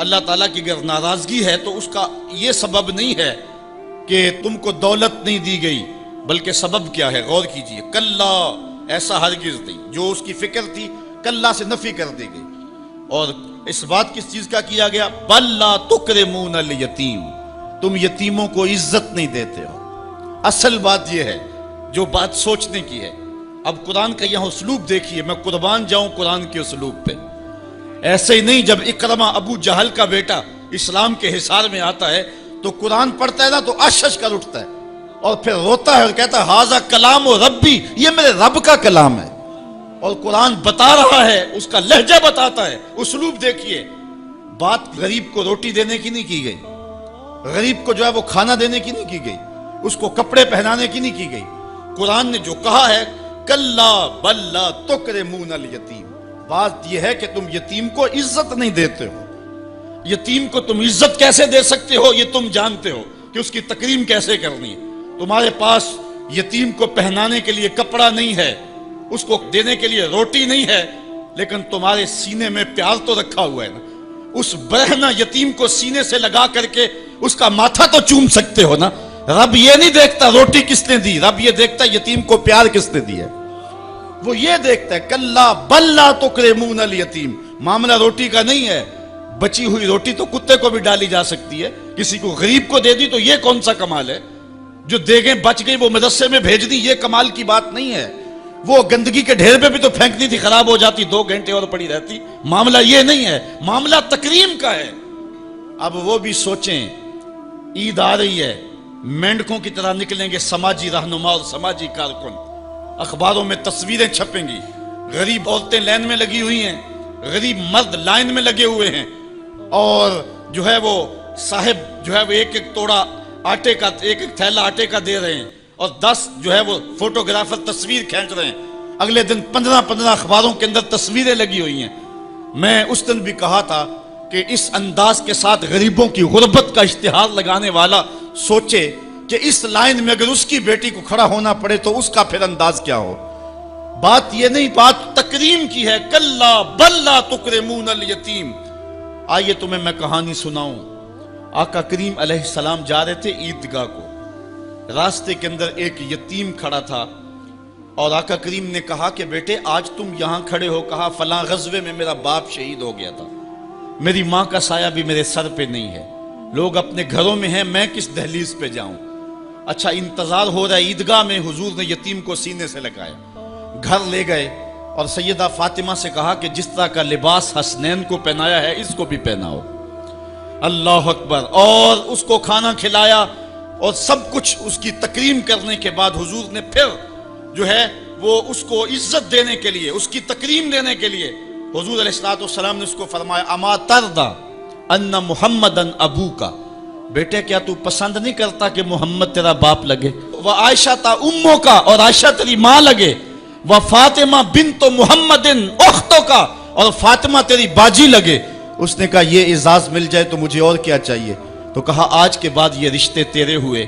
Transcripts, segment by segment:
اللہ تعالیٰ کی اگر ناراضگی ہے تو اس کا یہ سبب نہیں ہے کہ تم کو دولت نہیں دی گئی، بلکہ سبب کیا ہے؟ غور کیجئے. کلا، ایسا ہرگز نہیں. جو اس کی فکر تھی کلا سے نفی کر دی گئی. اور اس بات کس چیز کا کیا گیا؟ بل لا تکرمون الیتیم، تم یتیموں کو عزت نہیں دیتے ہو. اصل بات یہ ہے جو بات سوچنے کی ہے. اب قرآن کا یہاں اسلوب دیکھیے، میں قربان جاؤں قرآن کے اسلوب پہ. ایسے ہی نہیں جب اکرمہ ابو جہل کا بیٹا اسلام کے حصار میں آتا ہے تو قرآن پڑھتا ہے نا تو اشش کر اٹھتا ہے اور پھر روتا ہے اور کہتا ہے ہاذا کلام و ربی، یہ میرے رب کا کلام ہے. اور قرآن بتا رہا ہے، اس کا لہجہ بتاتا ہے. اسلوب دیکھیے. بات غریب کو روٹی دینے کی نہیں کی گئی، غریب کو جو ہے وہ کھانا دینے کی نہیں کی گئی، اس کو کپڑے پہنانے کی نہیں کی گئی. قرآن نے جو کہا ہے کلا بل لا تکرمون الیتیم، بات یہ ہے کہ تم یتیم کو عزت نہیں دیتے ہو. یتیم کو تم عزت کیسے دے سکتے ہو یہ تم جانتے ہو کہ اس کی تکریم کیسے کرنی ہے. تمہارے پاس یتیم کو پہنانے کے لیے کپڑا نہیں ہے، اس کو دینے کے لیے روٹی نہیں ہے، لیکن تمہارے سینے میں پیار تو رکھا ہوا ہے نا. اس برہنہ یتیم کو سینے سے لگا کر کے اس کا ماتھا تو چوم سکتے ہو نا. رب یہ نہیں دیکھتا روٹی کس نے دی، رب یہ دیکھتا یتیم کو پیار کس نے دیا. وہ یہ دیکھتا ہے کلا بل لا تکرمون الیتیم. معاملہ روٹی کا نہیں ہے. بچی ہوئی روٹی تو کتے کو بھی ڈالی جا سکتی ہے، کسی کو غریب کو دے دی تو یہ کون سا کمال ہے؟ جو دیگیں بچ گئی وہ مدرسے میں بھیج دی، یہ کمال کی بات نہیں ہے. وہ گندگی کے ڈھیر پہ بھی تو پھینکنی تھی، خراب ہو جاتی 2 گھنٹے اور پڑی رہتی. معاملہ یہ نہیں ہے، معاملہ تکریم کا ہے. اب وہ بھی سوچیں، عید آ رہی ہے، مینڈکوں کی طرح نکلیں گے سماجی رہنما اور سماجی کارکن. اخباروں میں تصویریں چھپیں گی، غریب عورتیں لائن میں لگی ہوئی ہیں، غریب مرد لائن میں لگے ہوئے ہیں، اور جو ہے وہ صاحب جو ہے وہ ایک ایک توڑا آٹے کا، ایک ایک تھیلا آٹے کا دے رہے ہیں، اور 10 جو ہے وہ فوٹوگرافر تصویر کھینچ رہے ہیں. اگلے دن 15 اخباروں کے اندر تصویریں لگی ہوئی ہیں. میں اس دن بھی کہا تھا کہ اس انداز کے ساتھ غریبوں کی غربت کا اشتہار لگانے والا سوچے کہ اس لائن میں اگر اس کی بیٹی کو کھڑا ہونا پڑے تو اس کا پھر انداز کیا ہو. بات یہ نہیں، بات تکریم کی ہے. کلا بل لا تکرمون الیتیم. آئیے تمہیں میں کہانی سناؤں. آقا کریم علیہ السلام جا رہے تھے عیدگاہ کو. راستے کے اندر ایک یتیم کھڑا تھا اور آقا کریم نے کہا کہ بیٹے آج تم یہاں کھڑے ہو. کہا فلاں غزوے میں میرا باپ شہید ہو گیا تھا، میری ماں کا سایہ بھی میرے سر پہ نہیں ہے، لوگ اپنے گھروں میں ہیں، میں کس دہلیز پہ جاؤں. اچھا انتظار ہو رہا ہے عیدگاہ میں. حضور نے یتیم کو سینے سے لگایا، گھر لے گئے اور سیدہ فاطمہ سے کہا کہ جس طرح کا لباس حسنین کو پہنایا ہے اس کو بھی پہناؤ. اللہ اکبر. اور اس کو کھانا کھلایا اور سب کچھ اس کی تکریم کرنے کے بعد حضور نے پھر جو ہے وہ اس کو عزت دینے کے لیے، اس کی تکریم دینے کے لیے حضور علیہ السلام نے اس کو فرمایا اما ترضى ان محمدن ابوکا، بیٹے کیا تو پسند نہیں کرتا کہ محمد تیرا باپ لگے؟ وعائشہ تا امو کا، اور عائشہ تیری ماں لگے. وفاطمہ بنت محمد اختو کا، اور فاطمہ تیری باجی لگے. اس نے کہا یہ اعزاز مل جائے تو مجھے اور کیا چاہیے. تو کہا آج کے بعد یہ رشتے تیرے ہوئے.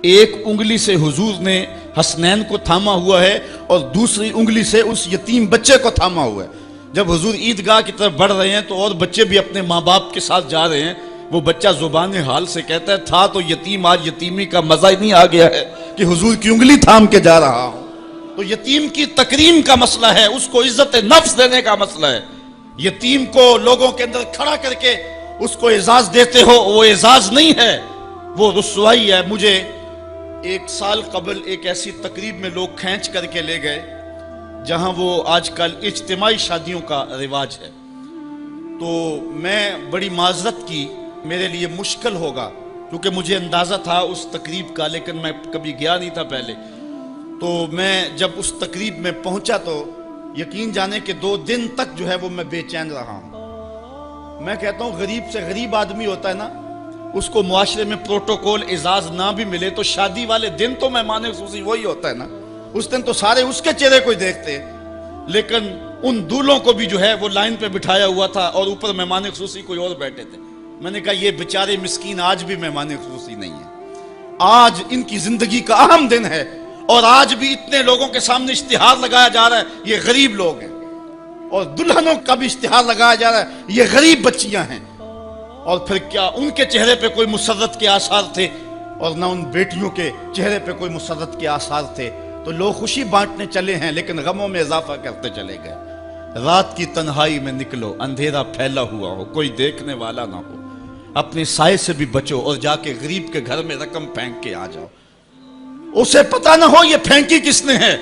ایک انگلی سے حضور نے حسنین کو تھاما ہوا ہے اور دوسری انگلی سے اس یتیم بچے کو تھاما ہوا ہے. جب حضور عیدگاہ کی طرف بڑھ رہے ہیں تو اور بچے بھی اپنے ماں باپ کے ساتھ جا رہے ہیں. وہ بچہ زبان حال سے کہتا ہے تھا تو یتیم، آج یتیمی کا مزہ ہی نہیں آ گیا ہے کہ حضور کی انگلی تھام کے جا رہا ہوں. تو یتیم کی تکریم کا مسئلہ ہے، اس کو عزت نفس دینے کا مسئلہ ہے. یتیم کو لوگوں کے اندر کھڑا کر کے اس کو اعزاز دیتے ہو، وہ اعزاز نہیں ہے، وہ رسوائی ہے. مجھے 1 سال قبل ایک ایسی تقریب میں لوگ کھینچ کر کے لے گئے جہاں وہ آج کل اجتماعی شادیوں کا رواج ہے. تو میں بڑی معذرت کی، میرے لیے مشکل ہوگا کیونکہ مجھے اندازہ تھا اس تقریب کا، لیکن میں کبھی گیا نہیں تھا پہلے. تو میں جب اس تقریب میں پہنچا تو یقین جانے کہ 2 دن تک جو ہے وہ میں بے چین رہا ہوں. میں کہتا ہوں غریب سے غریب آدمی ہوتا ہے نا، اس کو معاشرے میں پروٹوکول اعزاز نہ بھی ملے تو شادی والے دن تو مہمان خصوصی وہی ہوتا ہے نا. اس دن تو سارے اس کے چہرے کو ہی دیکھتے ہیں. لیکن ان دولوں کو بھی جو ہے وہ لائن پہ بٹھایا ہوا تھا اور اوپر مہمان خصوصی کوئی اور بیٹھے تھے. میں نے کہا یہ بیچارے مسکین آج بھی مہمان خصوصی نہیں ہیں، آج ان کی زندگی کا اہم دن ہے اور آج بھی اتنے لوگوں کے سامنے اشتہار لگایا جا رہا ہے یہ غریب لوگ ہیں، اور دلہنوں کا بھی اشتہار لگایا جا رہا ہے یہ غریب بچیاں ہیں. اور پھر کیا ان کے چہرے پہ کوئی مسرت کے آثار تھے اور نہ ان بیٹیوں کے چہرے پہ کوئی مسرت کے آثار تھے. تو لوگ خوشی بانٹنے چلے ہیں لیکن غموں میں اضافہ کرتے چلے گئے. رات کی تنہائی میں نکلو، اندھیرا پھیلا ہوا ہو، کوئی دیکھنے والا نہ ہو، اپنے سائے سے بھی بچو اور جا کے غریب کے گھر میں رقم پھینک کے آ جاؤ، اسے پتہ نہ ہو یہ پھینکی کس نے ہے،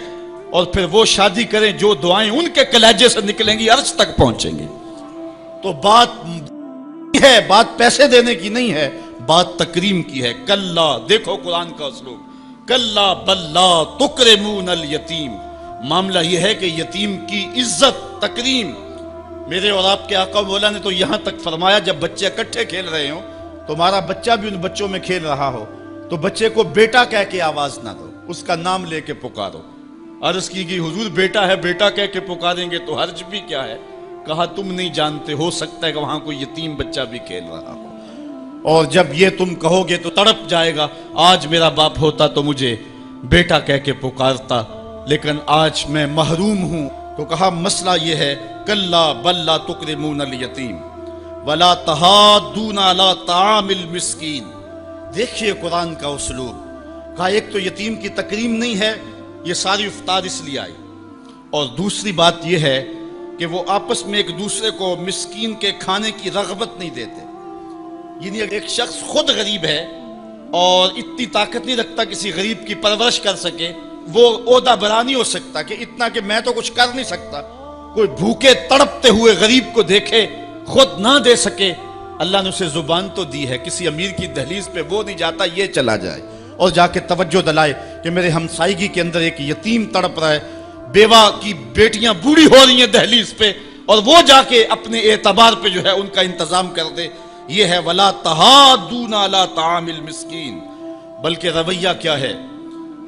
اور پھر وہ شادی کریں جو دعائیں ان کے کلیجے سے نکلیں گی عرش تک پہنچیں گی. تو بات پیسے دینے کی نہیں ہے، بات تکریم کی ہے. کلا، دیکھو قرآن کا اسلوب، کلا بل لا تکرمون الیتیم. معاملہ یہ ہے کہ یتیم کی عزت، تکریم. میرے اور آپ کے آقا مولا نے تو یہاں تک فرمایا جب بچے اکٹھے کھیل رہے ہوں، تمہارا بچہ بھی ان بچوں میں کھیل رہا ہو تو بچے کو بیٹا کہہ کے آواز نہ دو، اس کا نام لے کے پکارو. عرض کی گئی حضور بیٹا ہے، بیٹا کہہ کے پکاریں گے تو حرج بھی کیا ہے؟ کہا تم نہیں جانتے، ہو سکتا ہے کہ وہاں کوئی یتیم بچہ بھی کھیل رہا ہو، اور جب یہ تم کہو گے تو تڑپ جائے گا، آج میرا باپ ہوتا تو مجھے بیٹا کہہ کے پکارتا، لیکن آج میں محروم ہوں. تو کہا مسئلہ یہ ہے، کلا بل لا تکرمون الیتیم ولا تحاضون علی طعام المسکین. دیکھیے قرآن کا اسلوب. کہا ایک تو یتیم کی تکریم نہیں ہے، یہ ساری افطار اس لیے آئی، اور دوسری بات یہ ہے کہ وہ آپس میں ایک دوسرے کو مسکین کے کھانے کی رغبت نہیں دیتے. یعنی ایک شخص خود غریب ہے اور اتنی طاقت نہیں رکھتا کسی غریب کی پرورش کر سکے، وہ عہدہ برا نہیں ہو سکتا کہ اتنا کہ میں تو کچھ کر نہیں سکتا. کوئی بھوکے تڑپتے ہوئے غریب کو دیکھے، خود نہ دے سکے. اللہ نے اسے زبان تو دی ہے، کسی امیر کی دہلیز پہ وہ نہیں جاتا یہ چلا جائے اور جا کے توجہ دلائے کہ میرے ہمسائیگی کے اندر ایک یتیم تڑپ رہا ہے، بیوہ کی بیٹیاں بوڑھی ہو رہی ہیں دہلیز پہ، اور وہ جا کے اپنے اعتبار پہ جو ہے ان کا انتظام کر دے. یہ ہے ولا تحاضون علی طعام المسکین. بلکہ رویہ کیا ہے؟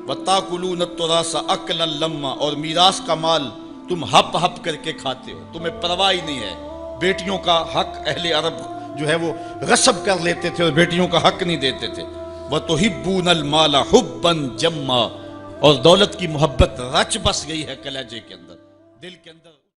وَتَأْكُلُونَ التُّرَاثَ أَكْلًا لَمًّا. اور میراث کا مال تم ہپ ہپ کر کے کھاتے ہو، تمہیں پرواہ ہی نہیں ہے. بیٹیوں کا حق اہل عرب جو ہے وہ غصب کر لیتے تھے اور بیٹیوں کا حق نہیں دیتے تھے. وَتُحِبُّونَ الْمَالَ حُبًّا جَمًّا. اور دولت کی محبت رچ بس گئی ہے کلیجے کے اندر، دل کے اندر.